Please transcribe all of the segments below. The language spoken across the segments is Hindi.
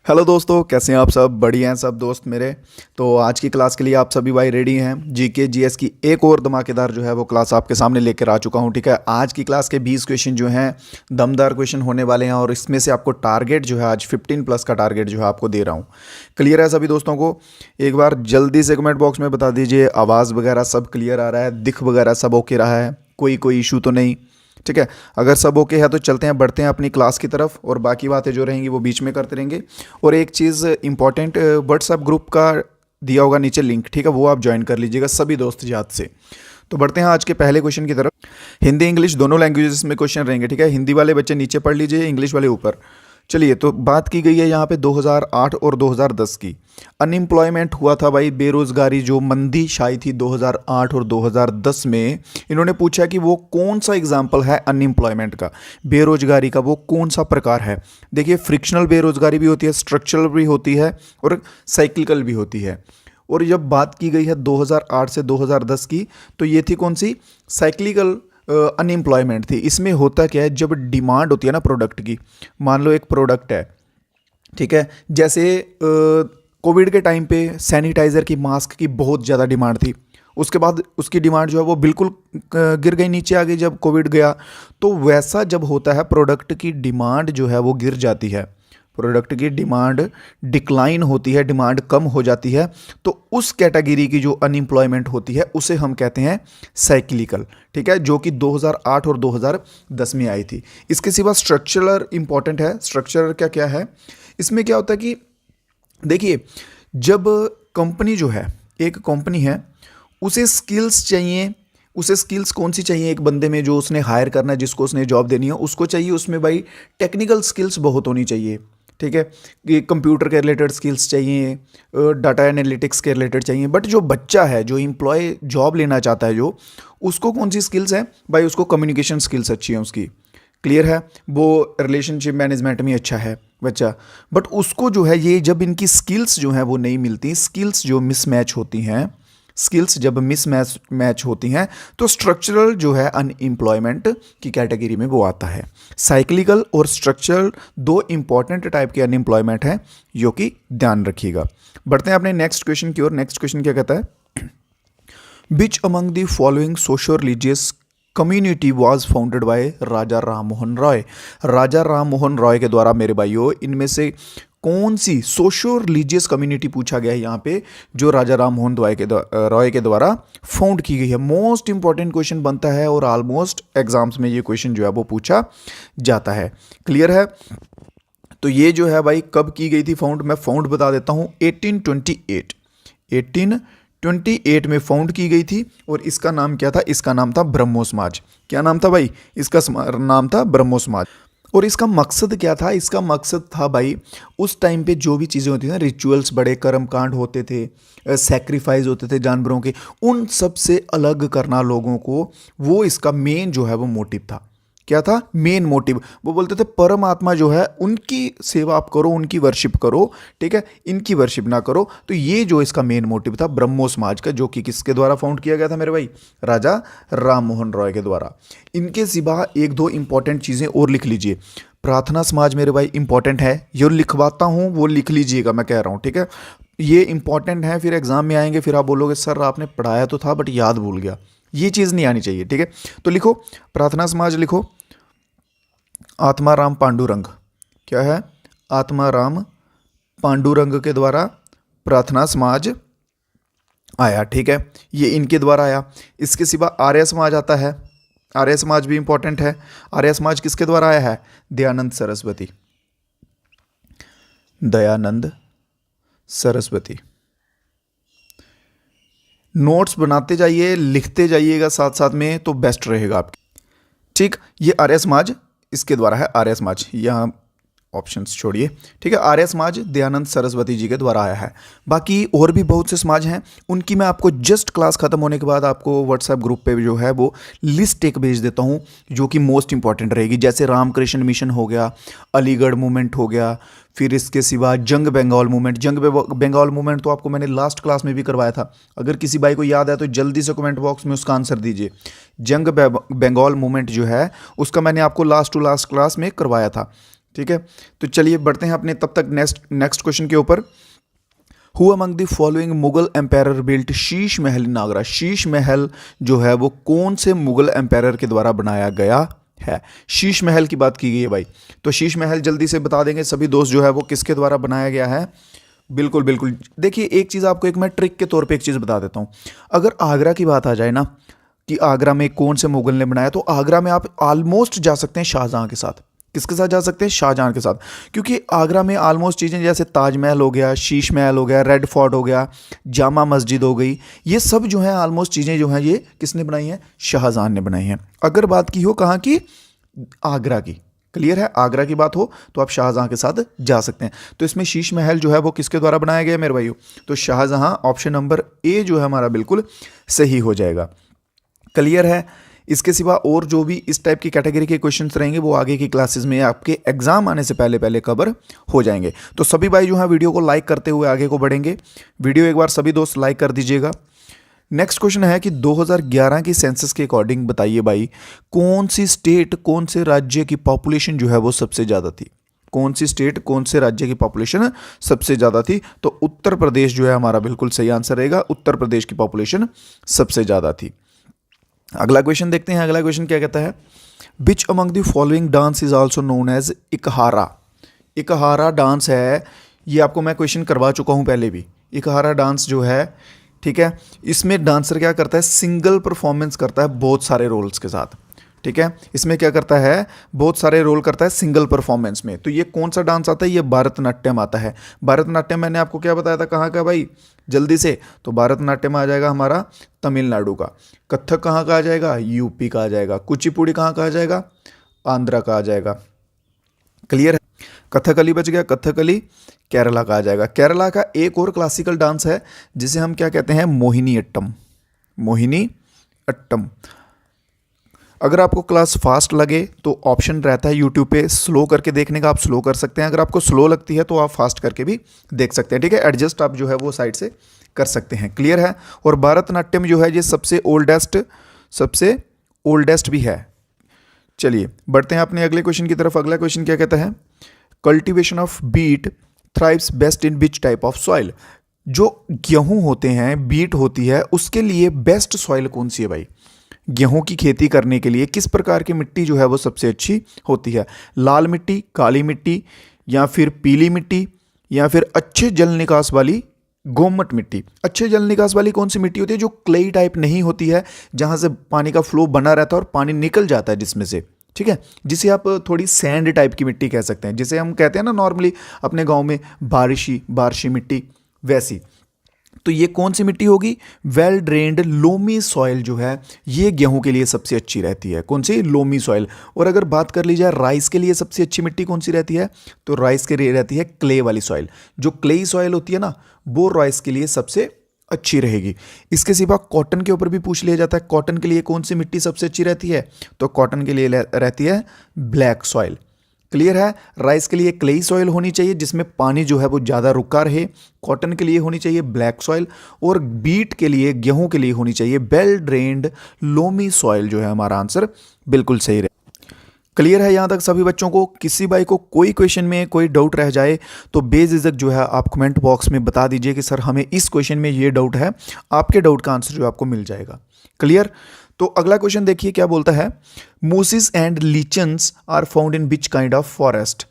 हेलो दोस्तों, कैसे हैं आप सब? बढ़िया हैं सब दोस्त मेरे। तो आज की क्लास के लिए आप सभी भाई रेडी हैं? जीके जीएस की एक और धमाकेदार जो है वो क्लास आपके सामने लेकर आ चुका हूं। ठीक है, आज की क्लास के 20 क्वेश्चन जो हैं दमदार क्वेश्चन होने वाले हैं और इसमें से आपको टारगेट जो है आज 15 प्लस का टारगेट जो है आपको दे रहा हूँ। क्लियर है सभी दोस्तों को? एक बार जल्दी से कमेंट बॉक्स में बता दीजिए, आवाज़ वगैरह सब क्लियर आ रहा है, दिख वगैरह सब ओके रहा है, कोई इशू तो नहीं? ठीक है, अगर सब ओके है तो चलते हैं, बढ़ते हैं अपनी क्लास की तरफ और बाकी बातें जो रहेंगी वो बीच में करते रहेंगे। और एक चीज़ इंपॉर्टेंट, व्हाट्सएप ग्रुप का दिया होगा नीचे लिंक, ठीक है, वो आप ज्वाइन कर लीजिएगा सभी दोस्त याद से। तो बढ़ते हैं आज के पहले क्वेश्चन की तरफ। हिंदी इंग्लिश दोनों लैंग्वेजेस में क्वेश्चन रहेंगे। ठीक है, हिंदी वाले बच्चे नीचे पढ़ लीजिए, इंग्लिश वाले ऊपर। चलिए, तो बात की गई है यहाँ पे 2008 और 2010 की। अनएम्प्लॉयमेंट हुआ था भाई, बेरोजगारी जो मंदी छाई थी 2008 और 2010 में। इन्होंने पूछा कि वो कौन सा एग्जाम्पल है अनएम्प्लॉयमेंट का, बेरोजगारी का, वो कौन सा प्रकार है। देखिए, फ्रिक्शनल बेरोजगारी भी होती है, स्ट्रक्चरल भी होती है और साइक्लिकल भी होती है। और जब बात की गई है 2008 से 2010 की, तो ये थी कौन सी? साइक्लिकल अनएम्प्लॉयमेंट थी। इसमें होता क्या है, जब डिमांड होती है ना प्रोडक्ट की, मान लो एक प्रोडक्ट है, ठीक है, जैसे कोविड के टाइम पे सैनिटाइज़र की, मास्क की बहुत ज़्यादा डिमांड थी। उसके बाद उसकी डिमांड जो है वो बिल्कुल गिर गई, नीचे आ गई जब कोविड गया। तो वैसा जब होता है, प्रोडक्ट की डिमांड जो है वो गिर जाती है, प्रोडक्ट की डिमांड डिक्लाइन होती है, डिमांड कम हो जाती है, तो उस कैटेगरी की जो अनएम्प्लॉयमेंट होती है उसे हम कहते हैं साइक्लिकल। ठीक है, जो कि 2008 और 2010 में आई थी। इसके सिवा स्ट्रक्चरल इंपॉर्टेंट है। स्ट्रक्चरल क्या क्या है इसमें? क्या होता है कि देखिए, जब कंपनी जो है, एक कंपनी है, उसे स्किल्स चाहिए। उसे स्किल्स कौन सी चाहिए? एक बंदे में जो उसने हायर करना है, जिसको उसने जॉब देनी है, उसको चाहिए उसमें भाई टेक्निकल स्किल्स बहुत होनी चाहिए। ठीक है, कि कंप्यूटर के रिलेटेड स्किल्स चाहिए, डाटा एनालिटिक्स के रिलेटेड चाहिए। बट जो बच्चा है, जो एम्प्लॉय जॉब लेना चाहता है, जो उसको कौन सी स्किल्स है भाई? उसको कम्युनिकेशन स्किल्स अच्छी है उसकी। क्लियर है? वो रिलेशनशिप मैनेजमेंट में अच्छा है बच्चा। बट उसको जो है, ये जब इनकी स्किल्स जो हैं वो नहीं मिलती, स्किल्स जो मिसमैच होती हैं, स्किल्स जब मिसमैच होती हैं, तो स्ट्रक्चरल जो है अनएम्प्लॉयमेंट की कैटेगरी में वो आता है। साइक्लिकल और स्ट्रक्चरल दो इंपॉर्टेंट टाइप के अनएम्प्लॉयमेंट हैं, जो कि ध्यान रखिएगा। बढ़ते हैं अपने नेक्स्ट क्वेश्चन की ओर। नेक्स्ट क्वेश्चन क्या कहता है? Which among the following socio religious community was founded by Raja Ram Mohan Roy? Raja Ram Mohan Roy के द्वारा मेरे भाइयों, इनमें से कौन सी सोशो रिलीजियस कम्युनिटी पूछा गया है यहाँ पे, जो राजा राम मोहन रॉय के द्वारा फाउंड की गई है? मोस्ट इंपॉर्टेंट क्वेश्चन बनता है और ऑलमोस्ट एग्जाम्स में ये क्वेश्चन जो है वो पूछा जाता है। क्लियर है? तो ये जो है भाई कब की गई थी फाउंड? मैं फाउंड बता देता हूँ, 1828 में फाउंड की गई थी। और इसका नाम क्या था? इसका नाम था ब्रह्मो समाज। क्या नाम था भाई? इसका नाम था ब्रह्मो समाज। और इसका मकसद क्या था? इसका मकसद था भाई, उस टाइम पे जो भी चीज़ें होती थी ना, रिचुअल्स, बड़े कर्म कांड होते थे, सैक्रिफाइस होते थे जानवरों के, उन सब से अलग करना लोगों को, वो इसका मेन जो है वो मोटिव था। क्या था मेन मोटिव? वो बोलते थे परमात्मा जो है उनकी सेवा आप करो, उनकी वर्शिप करो, ठीक है, इनकी वर्शिप ना करो। तो ये जो इसका मेन मोटिव था ब्रह्मो समाज का, जो कि किसके द्वारा फाउंड किया गया था मेरे भाई? राजा राम मोहन रॉय के द्वारा। इनके सिवा एक दो इंपॉर्टेंट चीज़ें और लिख लीजिए। प्रार्थना समाज मेरे भाई इंपॉर्टेंट है, जो लिखवाता हूँ वो लिख लीजिएगा, मैं कह रहा हूँ, ठीक है, ये इंपॉर्टेंट है। फिर एग्जाम में आएंगे, फिर आप बोलोगे सर आपने पढ़ाया तो था बट याद भूल गया। ये चीज़ नहीं आनी चाहिए, ठीक है। तो लिखो, प्रार्थना समाज लिखो। आत्माराम पांडुरंग, क्या है? आत्माराम पांडुरंग के द्वारा प्रार्थना समाज आया, ठीक है, ये इनके द्वारा आया। इसके सिवा आर्य समाज आता है, आर्य समाज भी इंपॉर्टेंट है। आर्य समाज किसके द्वारा आया है? दयानंद सरस्वती, दयानंद सरस्वती। नोट्स बनाते जाइए, लिखते जाइएगा साथ साथ में, तो बेस्ट रहेगा आपके। ठीक, ये आर्य समाज इसके द्वारा है, आर्य समाज। यहाँ ऑप्शंस छोड़िए, ठीक है। आर्य समाज दयानंद सरस्वती जी के द्वारा आया है। बाकी और भी बहुत से समाज हैं, उनकी मैं आपको जस्ट क्लास खत्म होने के बाद आपको व्हाट्सएप ग्रुप पे जो है वो लिस्ट एक भेज देता हूँ, जो कि मोस्ट इंपॉर्टेंट रहेगी। जैसे रामकृष्ण मिशन हो गया, अलीगढ़ मूवमेंट हो गया, फिर इसके सिवा जंग बंगाल मूवमेंट। जंग बंगाल मूवमेंट तो आपको मैंने लास्ट क्लास में भी करवाया था। अगर किसी भाई को याद है तो जल्दी से कमेंट बॉक्स में उसका आंसर दीजिए। जंग बंगाल मूवमेंट जो है उसका मैंने आपको लास्ट टू लास्ट क्लास में करवाया था। ठीक है, तो चलिए बढ़ते हैं अपने तब तक नेक्स्ट क्वेश्चन के ऊपर। Who among the following Mughal empire built Sheesh Mahal इन आगरा? शीश महल जो है वो कौन से मुगल एम्पायर के द्वारा बनाया गया है? शीश महल की बात की गई है भाई, तो शीश महल जल्दी से बता देंगे सभी दोस्त जो है वो किसके द्वारा बनाया गया है। बिल्कुल बिल्कुल, देखिए एक चीज़ आपको एक मैं ट्रिक के तौर पे एक चीज़ बता देता हूँ। अगर आगरा की बात आ जाए ना कि आगरा में कौन से मुगल ने बनाया, तो आगरा में आप ऑलमोस्ट जा सकते हैं शाहजहां के साथ। किसके साथ जा सकते हैं? शाहजहां के साथ, क्योंकि आगरा में ऑलमोस्ट चीज़ें जैसे ताजमहल हो गया, शीश महल हो गया, रेड फोर्ट हो गया, जामा मस्जिद हो गई, ये सब जो है ऑलमोस्ट चीज़ें जो हैं ये किसने बनाई हैं? शाहजहां ने बनाई हैं। अगर बात की हो कहाँ की? आगरा की। क्लियर है? आगरा की बात हो तो आप शाहजहां के साथ जा सकते हैं। तो इसमें शीश महल जो है वो किसके द्वारा बनाया गया मेरे भाइयों? तो शाहजहां, ऑप्शन नंबर ए जो है हमारा बिल्कुल सही हो जाएगा। क्लियर है? इसके सिवा और जो भी इस टाइप की कैटेगरी के क्वेश्चंस रहेंगे वो आगे की क्लासेस में आपके एग्जाम आने से पहले पहले कवर हो जाएंगे। तो सभी भाई जो है वीडियो को लाइक करते हुए आगे को बढ़ेंगे। वीडियो एक बार सभी दोस्त लाइक कर दीजिएगा। नेक्स्ट क्वेश्चन है कि 2011 की सेंसस के अकॉर्डिंग बताइए भाई, कौन सी स्टेट, कौन से राज्य की पॉपुलेशन जो है वो सबसे ज़्यादा थी? कौन सी स्टेट, कौन से राज्य की पॉपुलेशन सबसे ज़्यादा थी? तो उत्तर प्रदेश जो है हमारा बिल्कुल सही आंसर रहेगा। उत्तर प्रदेश की पॉपुलेशन सबसे ज़्यादा थी। अगला क्वेश्चन देखते हैं। अगला क्वेश्चन क्या कहता है? Which among the following dance is also known as Ikahara? Ikahara dance है, ये आपको मैं क्वेश्चन करवा चुका हूँ पहले भी। इकहारा डांस जो है, ठीक है, इसमें डांसर क्या करता है? सिंगल परफॉर्मेंस करता है बहुत सारे रोल्स के साथ। ठीक है, इसमें क्या करता है? बहुत सारे रोल करता है सिंगल परफॉर्मेंस में। तो ये कौन सा डांस आता है? ये भरतनाट्यम आता है। भरतनाट्यम मैंने आपको क्या बताया था, कहाँ का भाई? जल्दी से, तो भरतनाट्यम आ जाएगा हमारा तमिलनाडु का। कथक कहाँ का आ जाएगा? यूपी का आ जाएगा। कुचिपुड़ी कहाँ का आ जाएगा? आंध्रा का आ जाएगा। क्लियर है? कथकली बच गया, कथकली केरला का आ जाएगा। केरला का एक और क्लासिकल डांस है जिसे हम क्या कहते हैं? मोहिनी अट्टम। मोहिनी अट्टम। अगर आपको क्लास फास्ट लगे तो ऑप्शन रहता है यूट्यूब पे स्लो करके देखने का, आप स्लो कर सकते हैं। अगर आपको स्लो लगती है तो आप फास्ट करके भी देख सकते हैं। ठीक है, एडजस्ट आप जो है वो साइड से कर सकते हैं। क्लियर है? और भरतनाट्यम जो है ये सबसे ओल्डेस्ट भी है। चलिए बढ़ते हैं अपने अगले क्वेश्चन की तरफ। अगला क्वेश्चन क्या कहता है? Cultivation of beet thrives best in which type of soil? जो गेहूं होते हैं, बीट होती है, उसके लिए बेस्ट सॉइल कौन सी है भाई? गेहूं की खेती करने के लिए किस प्रकार की मिट्टी जो है वो सबसे अच्छी होती है? लाल मिट्टी, काली मिट्टी, या फिर पीली मिट्टी, या फिर अच्छे जल निकास वाली गोमट मिट्टी? अच्छे जल निकास वाली कौन सी मिट्टी होती है? जो क्लेई टाइप नहीं होती है, जहां से पानी का फ्लो बना रहता है और पानी निकल जाता है जिसमें से। ठीक है, जिसे आप थोड़ी सैंड टाइप की मिट्टी कह सकते हैं, जिसे हम कहते हैं ना नॉर्मली अपने गांव में बारिशी मिट्टी, वैसी। तो ये कौन सी मिट्टी होगी? वेल ड्रेन्ड लोमी सॉइल जो है ये गेहूं के लिए सबसे अच्छी रहती है। कौन सी? Loamy soil. और अगर बात कर ली जाए राइस के लिए सबसे अच्छी मिट्टी कौन सी रहती है, तो राइस के लिए रहती है क्ले वाली सॉइल। जो क्लेई सॉइल होती है ना, वो राइस के लिए सबसे अच्छी रहेगी। इसके सिवा कॉटन के ऊपर भी पूछ लिया जाता है, कॉटन के लिए कौन सी मिट्टी सबसे अच्छी रहती है? तो कॉटन के लिए रहती है ब्लैक सॉइल। क्लियर है? राइस के लिए क्लेई सॉइल होनी चाहिए जिसमें पानी जो है वो ज़्यादा रुका रहे। कॉटन के लिए होनी चाहिए ब्लैक सॉइल। और बीट के लिए, गेहूं के लिए होनी चाहिए वेल ड्रेन्ड लोमी सॉइल। जो है हमारा आंसर बिल्कुल सही रहे। क्लियर है यहाँ तक सभी बच्चों को? किसी भाई को कोई क्वेश्चन में कोई डाउट रह जाए तो बेझिझक जो है आप कमेंट बॉक्स में बता दीजिए कि सर हमें इस क्वेश्चन में ये डाउट है। आपके डाउट का आंसर जो आपको मिल जाएगा। क्लियर? तो अगला क्वेश्चन देखिए क्या बोलता है? Mosses and lichens are found in which kind of forest?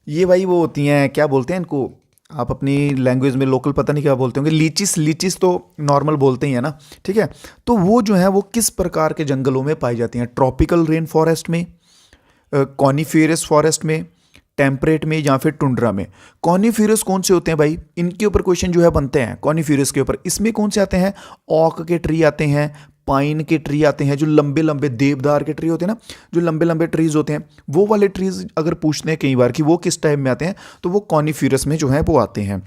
ये भाई वो होती हैं, क्या बोलते हैं इनको, आप अपनी लैंग्वेज में लोकल पता नहीं क्या बोलते होंगे। लीचिस तो नॉर्मल बोलते ही है ना। ठीक है, तो वो जो है वो किस प्रकार के जंगलों में पाई जाती हैं? ट्रॉपिकल रेन फॉरेस्ट में, कॉनिफेरस फॉरेस्ट में, टेम्परेट में, या फिर टुंड्रा में? कॉनिफेरस कौन से होते हैं भाई? इनके ऊपर क्वेश्चन जो है बनते हैं कॉनिफेरस के ऊपर। इसमें कौन से आते हैं? ऑक के ट्री आते हैं, पाइन के ट्री आते हैं, जो लंबे लंबे देवदार के ट्री होते हैं ना, जो लंबे लंबे ट्रीज होते हैं, वो वाले ट्रीज अगर पूछते हैं कई बार कि वो किस टाइप में आते हैं, तो वो कॉनिफेरस में जो है वो आते हैं।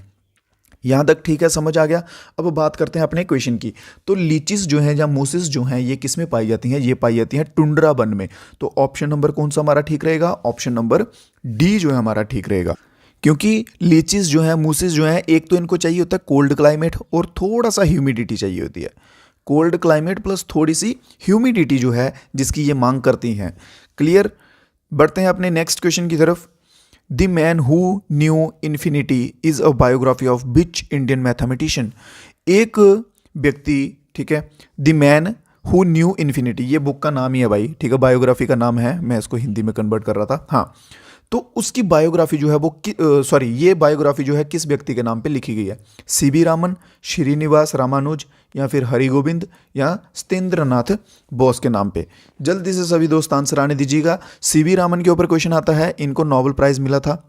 यहाँ तक ठीक है, समझ आ गया? अब बात करते हैं अपने क्वेश्चन की। तो लीचिस जो है या मोसिस जो है ये किस में पाई जाती हैं? ये पाई जाती हैं टुंड्रा वन में। तो ऑप्शन नंबर कौन सा हमारा ठीक रहेगा? ऑप्शन नंबर डी जो है हमारा ठीक रहेगा। क्योंकि लीचिस जो है, मूसिस जो है, एक तो इनको चाहिए होता है कोल्ड क्लाइमेट और थोड़ा सा ह्यूमिडिटी चाहिए होती है। कोल्ड क्लाइमेट प्लस थोड़ी सी ह्यूमिडिटी जो है जिसकी ये मांग करती हैं। क्लियर? बढ़ते हैं अपने नेक्स्ट क्वेश्चन की तरफ। The man who knew infinity is a biography of which Indian mathematician. एक व्यक्ति, ठीक है, the man who knew infinity, ये बुक का नाम ही है भाई, ठीक है, बायोग्राफी का नाम है, मैं इसको हिंदी में कन्वर्ट कर रहा था, हाँ। तो उसकी बायोग्राफी जो है वो सॉरी ये बायोग्राफी जो है किस व्यक्ति के नाम पे लिखी गई है? सीवी रामन, श्रीनिवास रामानुज, या फिर हरिगोविंद, या सत्येंद्रनाथ बोस के नाम पे। जल्दी से सभी दोस्त आंसर आने दीजिएगा। सीवी रामन के ऊपर क्वेश्चन आता है, इनको नोबेल प्राइज मिला था,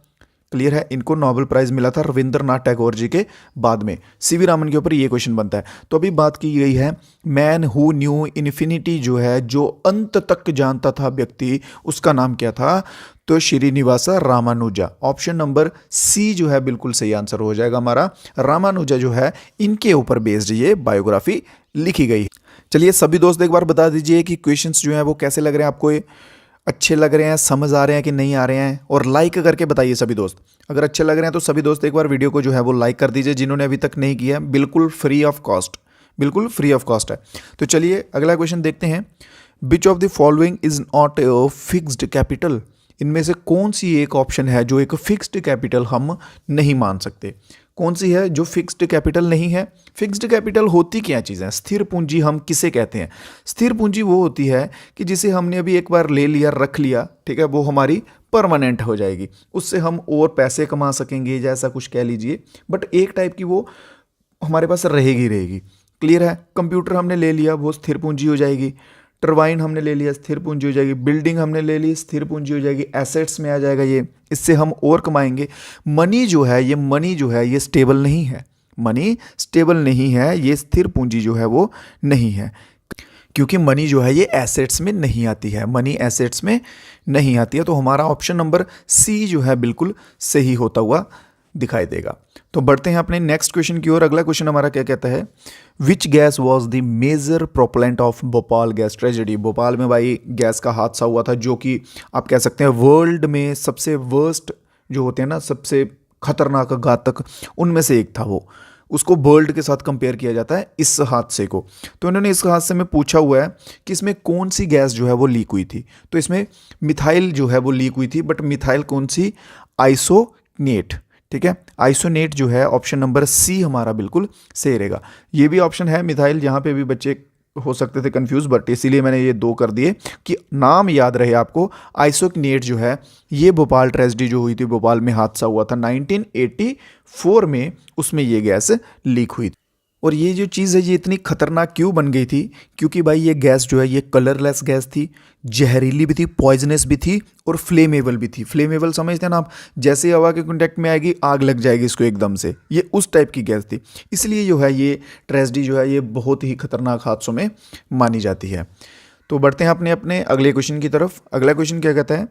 क्लियर है, इनको नोबेल प्राइज मिला था रविंद्रनाथ टैगोर जी के बाद में। सीवी रामन के ऊपर ये क्वेश्चन बनता है। तो अभी बात की गई है मैन हु न्यू इन्फिनिटी, जो है जो अंत तक जानता था व्यक्ति, उसका नाम क्या था? तो Srinivasa Ramanuja. Option number C जो है बिल्कुल सही आंसर हो जाएगा हमारा। रामानुजा जो है इनके ऊपर बेस्ड ये बायोग्राफी लिखी गई है। चलिए सभी दोस्त एक बार बता दीजिए कि क्वेश्चंस जो हैं वो कैसे लग रहे हैं आपको, अच्छे लग रहे हैं, समझ आ रहे हैं कि नहीं आ रहे हैं, और लाइक करके बताइए सभी दोस्त। अगर अच्छे लग रहे हैं तो सभी दोस्त एक बार वीडियो को जो है वो लाइक कर दीजिए, जिन्होंने अभी तक नहीं किया, बिल्कुल फ्री ऑफ कॉस्ट, बिल्कुल फ्री ऑफ कॉस्ट है। तो चलिए अगला क्वेश्चन देखते हैं। विच of the following is not fixed capital? इनमें से कौन सी एक ऑप्शन है जो एक फिक्स्ड कैपिटल हम नहीं मान सकते? कौन सी है जो फिक्स्ड कैपिटल नहीं है? फिक्स्ड कैपिटल होती क्या चीज़ है? स्थिर पूंजी हम किसे कहते हैं? स्थिर पूंजी वो होती है कि जिसे हमने अभी एक बार ले लिया, रख लिया, ठीक है, वो हमारी परमानेंट हो जाएगी, उससे हम और पैसे कमा सकेंगे, जैसा कुछ कह लीजिए, बट एक टाइप की वो हमारे पास रहेगी रहेगी। क्लियर है? कंप्यूटर हमने ले लिया, वो स्थिर पूंजी हो जाएगी। टरबाइन हमने ले लिया, स्थिर पूंजी हो जाएगी। बिल्डिंग हमने ले ली, स्थिर पूंजी हो जाएगी। एसेट्स में आ जाएगा ये, इससे हम और कमाएंगे। मनी जो है ये स्टेबल नहीं है, मनी स्टेबल नहीं है, ये स्थिर पूंजी जो है वो नहीं है, क्योंकि मनी जो है ये एसेट्स में नहीं आती है, मनी एसेट्स में नहीं आती है। तो हमारा ऑप्शन नंबर सी जो है बिल्कुल सही होता हुआ दिखाई देगा। तो बढ़ते हैं अपने नेक्स्ट क्वेश्चन की ओर। अगला क्वेश्चन हमारा क्या कहता है? Which gas was the major propellant of Bhopal gas tragedy? Bhopal में भाई गैस का हादसा हुआ था, जो कि आप कह सकते हैं वर्ल्ड में सबसे वर्स्ट जो होते हैं ना, सबसे खतरनाक घातक, उनमें से एक था वो। उसको वर्ल्ड के साथ कंपेयर किया जाता है इस हादसे को। तो इन्होंने इस हादसे में पूछा हुआ है कि इसमें कौन सी गैस जो है वो लीक हुई थी। तो इसमें मिथाइल जो है वो लीक हुई थी, बट मिथाइल कौन सी? आइसोनेट, ठीक है, आइसोनेट जो है ऑप्शन नंबर सी हमारा बिल्कुल सही रहेगा। ये भी ऑप्शन है मिथाइल, यहाँ पे भी बच्चे हो सकते थे कंफ्यूज, बट इसीलिए मैंने ये दो कर दिए कि नाम याद रहे आपको। आइसोनेट जो है ये भोपाल ट्रेजेडी जो हुई थी, भोपाल में हादसा हुआ था 1984 में, उसमें ये गैस लीक हुई थी। और ये जो चीज़ है ये इतनी खतरनाक क्यों बन गई थी? क्योंकि भाई ये गैस जो है ये कलरलेस गैस थी, जहरीली भी थी, पॉइजनस भी थी, और फ्लेमेबल भी थी। फ्लेमेबल समझते हैं ना आप, जैसे हवा के कांटेक्ट में आएगी आग लग जाएगी इसको एकदम से, ये उस टाइप की गैस थी। इसलिए जो है ये ट्रेजेडी जो है ये बहुत ही खतरनाक हादसों में मानी जाती है। तो बढ़ते हैं अपने अपने अगले क्वेश्चन की तरफ। अगला क्वेश्चन क्या कहता है?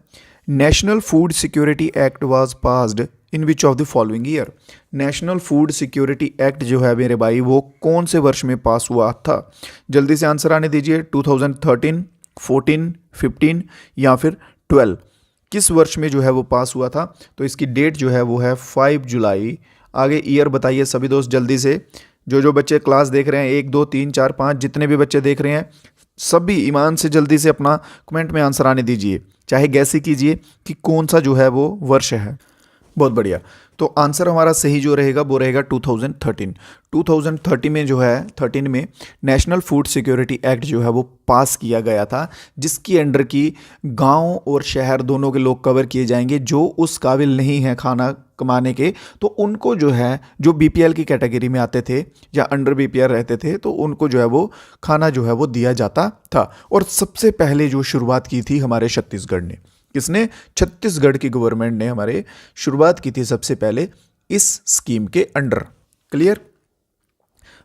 National food security act was passed in which of the following year? National food security act जो है मेरे भाई वो कौन से वर्ष में पास हुआ था? जल्दी से आंसर आने दीजिए। 2013, 14, 15 या फिर 12, किस वर्ष में जो है वो पास हुआ था? तो इसकी डेट जो है वो है 5 जुलाई। आगे ईयर बताइए सभी दोस्त जल्दी से। जो बच्चे क्लास देख रहे हैं, 1, 2, 3, 4, 5 जितने भी बच्चे देख रहे हैं, सभी ईमान से जल्दी से अपना कमेंट में आंसर आने दीजिए, चाहे गैस ही कीजिए कि कौन सा जो है वो वर्ष है। बहुत बढ़िया। तो आंसर हमारा सही जो रहेगा वो रहेगा 2013। 2013 में जो है 13 में नेशनल फूड सिक्योरिटी एक्ट जो है वो पास किया गया था, जिसकी अंडर की गांव और शहर दोनों के लोग कवर किए जाएंगे। जो उस काबिल नहीं है खाना कमाने के, तो उनको जो है, जो बीपीएल की कैटेगरी में आते थे या अंडर बीपीएल रहते थे, तो उनको जो है वो खाना जो है वो दिया जाता था। और सबसे पहले जो शुरुआत की थी हमारे छत्तीसगढ़ ने। किसने? छत्तीसगढ़ की गवर्नमेंट ने हमारे शुरुआत की थी सबसे पहले इस स्कीम के अंडर। क्लियर?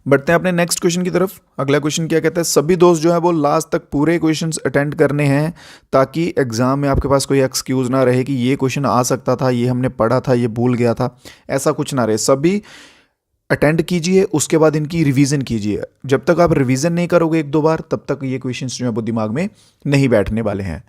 बढ़ते हैं अपने नेक्स्ट क्वेश्चन की तरफ। अगला क्वेश्चन क्या कहता है? सभी दोस्त जो है वो लास्ट तक पूरे क्वेश्चंस अटेंड करने हैं, ताकि एग्जाम में आपके पास कोई एक्सक्यूज ना रहे कि ये क्वेश्चन आ सकता था, ये हमने पढ़ा था, ये भूल गया था, ऐसा कुछ ना रहे। सभी अटेंड कीजिए, उसके बाद इनकी रिवीजन कीजिए। जब तक आप रिवीजन नहीं करोगे 1-2 बार, तब तक ये क्वेश्चंस जो है वो दिमाग में नहीं बैठने वाले हैं।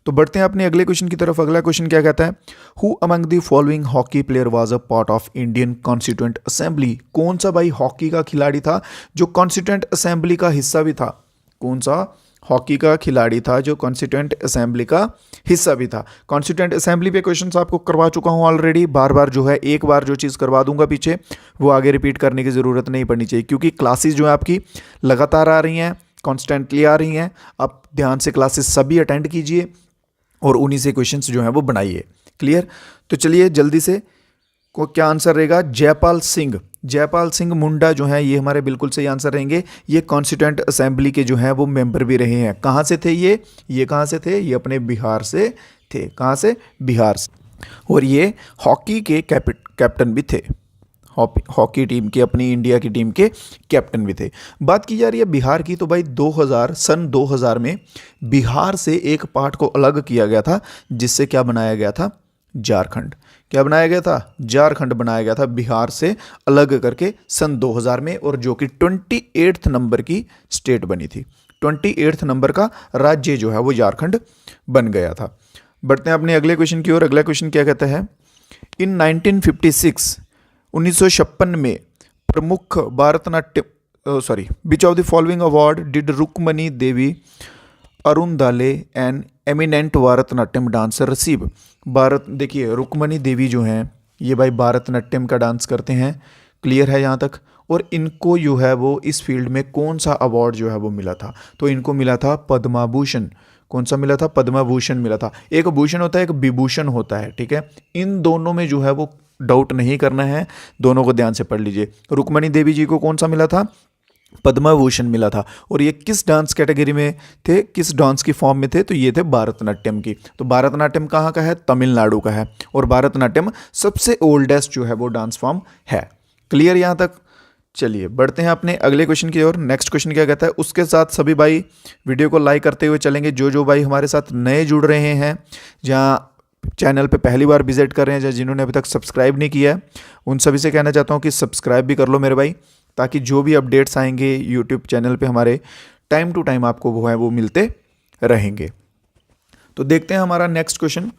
तो बढ़ते हैं अपने अगले क्वेश्चन की तरफ। अगला क्वेश्चन क्या कहता है? Who among the following hockey player was a part of Indian constituent assembly? कौन सा भाई हॉकी का खिलाड़ी था जो कॉन्स्टिट्यूएंट असेंबली का हिस्सा भी था? कौन सा हॉकी का खिलाड़ी था जो कॉन्स्टिट्यूएंट असेंबली का हिस्सा भी था। कॉन्स्टिट्यूएंट असेंबली पे क्वेश्चंस आपको करवा चुका हूँ ऑलरेडी, बार बार जो है एक बार जो चीज़ करवा दूंगा पीछे, वो आगे रिपीट करने की ज़रूरत नहीं पड़नी चाहिए, क्योंकि क्लासेस जो है आपकी लगातार आ रही हैं, कॉन्स्टेंटली आ रही हैं। आप ध्यान से क्लासेस सभी अटेंड कीजिए और उन्हीं से क्वेश्चंस जो हैं वो बनाइए। क्लियर? तो चलिए जल्दी से को क्या आंसर रहेगा? जयपाल सिंह मुंडा जो है ये हमारे बिल्कुल सही आंसर रहेंगे। ये कॉन्स्टिट्यूएंट असेंबली के जो हैं वो मेंबर भी रहे हैं। कहाँ से थे ये कहाँ से थे? ये अपने बिहार से थे। कहाँ से? बिहार से। और ये हॉकी के कैप्टन भी थे। हॉकी टीम के, अपनी इंडिया की टीम के कैप्टन भी थे। बात की जा रही है बिहार की, तो भाई सन 2000 में बिहार से एक पार्ट को अलग किया गया था, जिससे क्या बनाया गया था? झारखंड। क्या बनाया गया था? झारखंड बनाया गया था बिहार से अलग करके सन 2000 में, और जो कि 28 नंबर की स्टेट बनी थी। 28 नंबर का राज्य जो है वो झारखंड बन गया था। बढ़ते हैं अपने अगले क्वेश्चन की ओर। अगला क्वेश्चन क्या कहता है? इन 1956 में प्रमुख which of the following award did Rukmini Devi Arundale and eminent Bharatanatyam dancer receive? देखिए रुक्मणी देवी जो हैं ये भाई भारतनाट्यम का डांस करते हैं। क्लियर है यहाँ तक? और इनको जो है वो इस फील्ड में कौन सा अवार्ड जो है वो मिला था? तो इनको मिला था पद्मा भूषण। कौन सा मिला था? पद्मा भूषण मिला था। एक भूषण होता है, एक विभूषण होता है, ठीक है? इन दोनों में जो है वो डाउट नहीं करना है, दोनों को ध्यान से पढ़ लीजिए। रुक्मणी देवी जी को कौन सा मिला था? पद्मा भूषण मिला था। और ये किस डांस कैटेगरी में थे, किस डांस की फॉर्म में थे? तो ये थे भारतनाट्यम की। तो भारतनाट्यम कहाँ का है? तमिलनाडु का है। और भारतनाट्यम सबसे ओल्डेस्ट जो है वो डांस फॉर्म है। क्लियर यहाँ तक? चलिए बढ़ते हैं अपने अगले क्वेश्चन की ओर। नेक्स्ट क्वेश्चन क्या कहता है? उसके साथ सभी भाई वीडियो को लाइक करते हुए चलेंगे। जो भाई हमारे साथ नए जुड़ रहे हैं, जहाँ चैनल पे पहली बार विजिट कर रहे हैं, या जिन्होंने अभी तक सब्सक्राइब नहीं किया है, उन सभी से कहना चाहता हूँ कि सब्सक्राइब भी कर लो मेरे भाई, ताकि जो भी अपडेट्स आएंगे यूट्यूब चैनल पे हमारे टाइम टू टाइम आपको वो है वो मिलते रहेंगे। तो देखते हैं हमारा next question.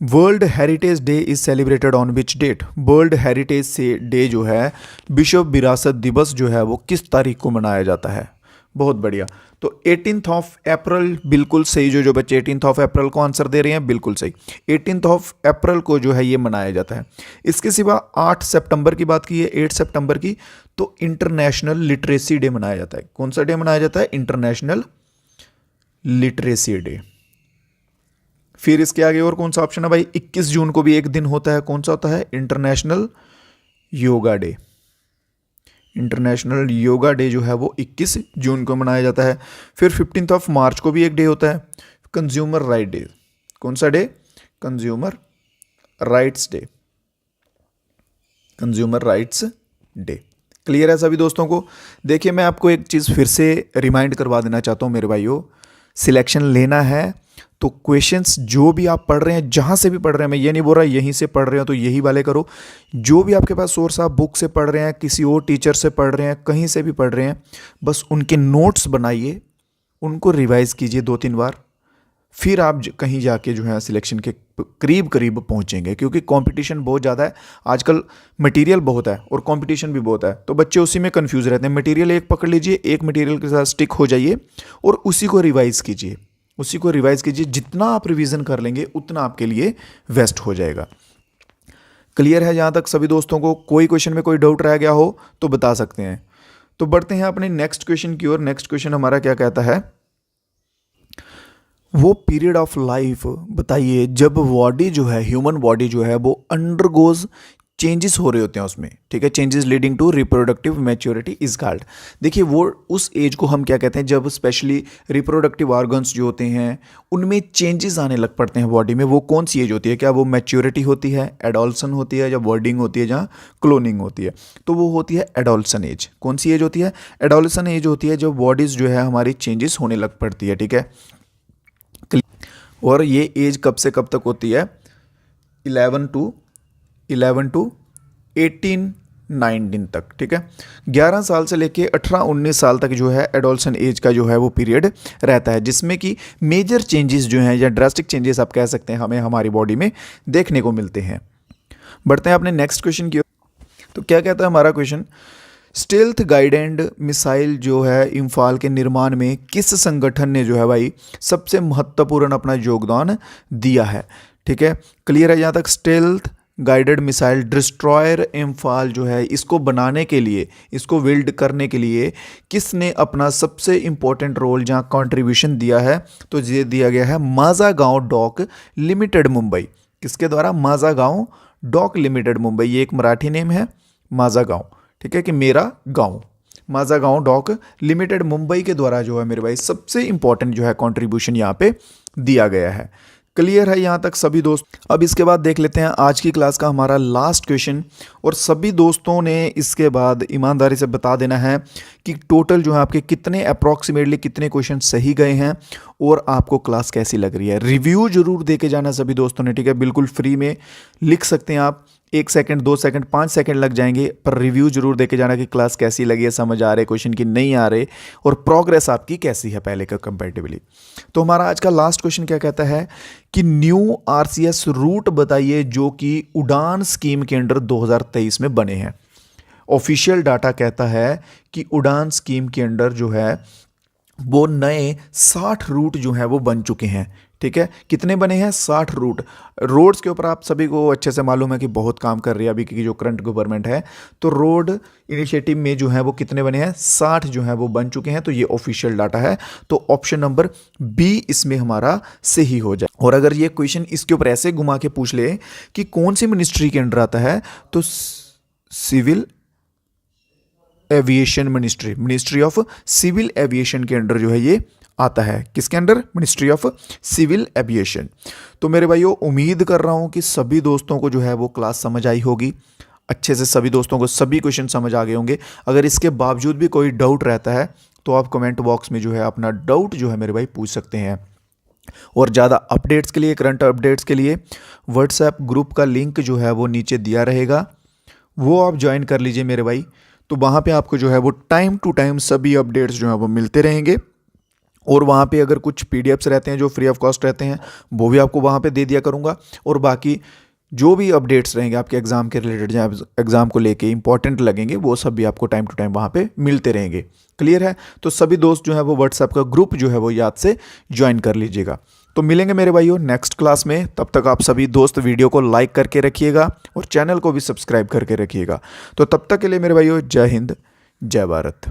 World heritage day is celebrated on which date? World heritage से डे जो है, विश्व विरासत दिवस जो है वो किस तारीख को मनाया जाता है? बहुत बढ़िया। तो 18 अप्रैल बिल्कुल सही। जो बच्चे 18 अप्रैल को आंसर दे रहे हैं बिल्कुल सही। 18 अप्रैल को जो है ये मनाया जाता है। इसके सिवा 8 सितंबर की बात की है, 8 सितंबर की, तो इंटरनेशनल लिटरेसी डे मनाया जाता है। कौन सा डे मनाया जाता है? International literacy day. फिर इसके आगे और कौन सा ऑप्शन है भाई? 21 जून को भी एक दिन होता है। कौन सा होता है? International yoga day. International yoga day जो है वो 21 जून को मनाया जाता है। फिर 15 मार्च को भी एक डे होता है, कंज्यूमर राइट डे। कौन सा day? Consumer rights day. Consumer rights day. Clear है सभी दोस्तों को? देखिए मैं आपको एक चीज़ फिर से रिमाइंड करवा देना चाहता हूँ मेरे भाइयों, सिलेक्शन लेना है तो क्वेश्चंस जो भी आप पढ़ रहे हैं, जहाँ से भी पढ़ रहे हैं, मैं ये नहीं बोल रहा यहीं से पढ़ रहे हो तो यही वाले करो। जो भी आपके पास सोर्स, आप बुक से पढ़ रहे हैं, किसी और टीचर से पढ़ रहे हैं, कहीं से भी पढ़ रहे हैं, बस उनके नोट्स बनाइए, उनको रिवाइज कीजिए 2-3 बार, फिर आप कहीं जाके जो है सिलेक्शन के करीब करीब पहुंचेंगे। क्योंकि कंपटीशन बहुत ज़्यादा है आजकल, मटेरियल बहुत है और कंपटीशन भी बहुत है, तो बच्चे उसी में कंफ्यूज रहते हैं। मटेरियल एक पकड़ लीजिए, एक मटेरियल के साथ स्टिक हो जाइए और उसी को रिवाइज कीजिए, उसी को रिवाइज कीजिए। जितना आप रिवीजन कर लेंगे उतना आपके लिए बेस्ट हो जाएगा। क्लियर है जहाँ तक सभी दोस्तों को? कोई क्वेश्चन में कोई डाउट रह गया हो तो बता सकते हैं। तो बढ़ते हैं अपने नेक्स्ट क्वेश्चन की ओर। नेक्स्ट क्वेश्चन हमारा क्या कहता है? वो पीरियड ऑफ लाइफ बताइए जब बॉडी जो है, ह्यूमन बॉडी जो है वो अंडरगोज चेंजेस हो रहे होते हैं उसमें, ठीक है? Changes leading to reproductive maturity is called. देखिए वो उस एज को हम क्या कहते हैं जब स्पेशली रिप्रोडक्टिव ऑर्गन्स जो होते हैं उनमें चेंजेस आने लग पड़ते हैं बॉडी में। वो कौन सी एज होती है? क्या वो मैच्योरिटी होती है, एडोल्सन होती है, या बर्डिंग होती है, जहाँ क्लोनिंग होती है? तो वो होती है एडोल्सन एज। कौन सी एज होती है? एडोल्सन एज होती है जब बॉडीज जो है हमारी चेंजेस होने लग पड़ती है, ठीक है? और ये एज कब से कब तक होती है? 11 टू 18-19 तक, ठीक है? 11 साल से लेके 18-19 साल तक जो है एडोल्सन एज का जो है वो पीरियड रहता है, जिसमें कि मेजर चेंजेस जो हैं या ड्रास्टिक चेंजेस आप कह सकते हैं हमें हमारी बॉडी में देखने को मिलते हैं। बढ़ते हैं अपने नेक्स्ट क्वेश्चन की ओर। तो क्या कहता है हमारा क्वेश्चन? स्टेल्थ गाइडेड मिसाइल जो है इम्फाल के निर्माण में किस संगठन ने जो है भाई सबसे महत्वपूर्ण अपना योगदान दिया है। ठीक है, क्लियर है यहाँ तक। Stealth guided missile destroyer Imphal जो है इसको बनाने के लिए, इसको बिल्ड करने के लिए किसने अपना सबसे इम्पोर्टेंट रोल जहाँ कंट्रीब्यूशन दिया है, तो ये दिया गया है माज़ागांव डॉक लिमिटेड मुंबई। किसके द्वारा? माज़ागांव डॉक लिमिटेड मुंबई। ये एक मराठी नेम है माज़ागांव, ठीक है, कि मेरा गांव। माज़ागांव डॉक लिमिटेड मुंबई के द्वारा जो है मेरे भाई सबसे इंपॉर्टेंट जो है कंट्रीब्यूशन यहाँ पे दिया गया है। क्लियर है यहाँ तक सभी दोस्त। अब इसके बाद देख लेते हैं आज की क्लास का हमारा लास्ट क्वेश्चन, और सभी दोस्तों ने इसके बाद ईमानदारी से बता देना है कि टोटल जो है आपके कितने अप्रॉक्सीमेटली कितने क्वेश्चन सही गए हैं और आपको क्लास कैसी लग रही है। रिव्यू जरूर दे के जाना सभी दोस्तों ने, ठीक है, बिल्कुल फ्री में लिख सकते हैं आप। 1 सेकंड 2 सेकंड 5 सेकंड लग जाएंगे, पर रिव्यू जरूर देके जाना कि क्लास कैसी लगी है, समझ आ रहे क्वेश्चन की नहीं आ रहे, और प्रोग्रेस आपकी कैसी है पहले का कंपैरेटिवली। तो हमारा आज का लास्ट क्वेश्चन क्या कहता है कि न्यू आरसीएस रूट बताइए जो कि उड़ान स्कीम के अंडर 2023 में बने हैं। ऑफिशियल डाटा कहता है कि उड़ान स्कीम के अंडर जो है वो नए 60 रूट जो है वो बन चुके हैं। ठीक है, कितने बने हैं? 60 रूट। रोड्स के ऊपर आप सभी को अच्छे से मालूम है कि बहुत काम कर रही है अभी की जो करंट गवर्नमेंट है। तो रोड इनिशिएटिव में जो है वो कितने बने हैं? 60 जो है वो बन चुके हैं। तो ये ऑफिशियल डाटा है, तो ऑप्शन नंबर बी इसमें हमारा सही हो जाए। और अगर ये क्वेश्चन इसके ऊपर ऐसे घुमा के पूछ ले कि कौन सी मिनिस्ट्री के अंडर आता है, तो civil aviation ministry, ministry of civil aviation के अंडर जो है ये आता है। किसके under? Ministry of civil aviation. तो मेरे भाइयों उम्मीद कर रहा हूँ कि सभी दोस्तों को जो है वो क्लास समझ आई होगी अच्छे से, सभी दोस्तों को सभी क्वेश्चन समझ आ गए होंगे। अगर इसके बावजूद भी कोई डाउट रहता है तो आप कमेंट बॉक्स में जो है अपना डाउट जो है मेरे भाई पूछ सकते हैं। और ज़्यादा अपडेट्स के लिए, करंट अपडेट्स के लिए व्हाट्सएप ग्रुप का लिंक जो है वो नीचे दिया रहेगा, वो आप ज्वाइन कर लीजिए मेरे भाई। तो वहाँ पे आपको जो है वो टाइम टू टाइम सभी अपडेट्स जो है वो मिलते रहेंगे। और वहाँ पे अगर कुछ पीडीएफ्स रहते हैं जो फ्री ऑफ कॉस्ट रहते हैं वो भी आपको वहाँ पे दे दिया करूँगा। और बाकी जो भी अपडेट्स रहेंगे आपके एग्ज़ाम के रिलेटेड, जहाँ एग्ज़ाम को लेके इंपॉर्टेंट लगेंगे, वो सब भी आपको टाइम टू टाइम वहाँ पे मिलते रहेंगे। क्लियर है? तो सभी दोस्त जो है वो व्हाट्सएप का ग्रुप जो है वो याद से ज्वाइन कर लीजिएगा। तो मिलेंगे मेरे भाइयों नेक्स्ट क्लास में। तब तक आप सभी दोस्त वीडियो को लाइक करके रखिएगा और चैनल को भी सब्सक्राइब करके रखिएगा। तो तब तक के लिए मेरे भाइयों जय हिंद, जय भारत।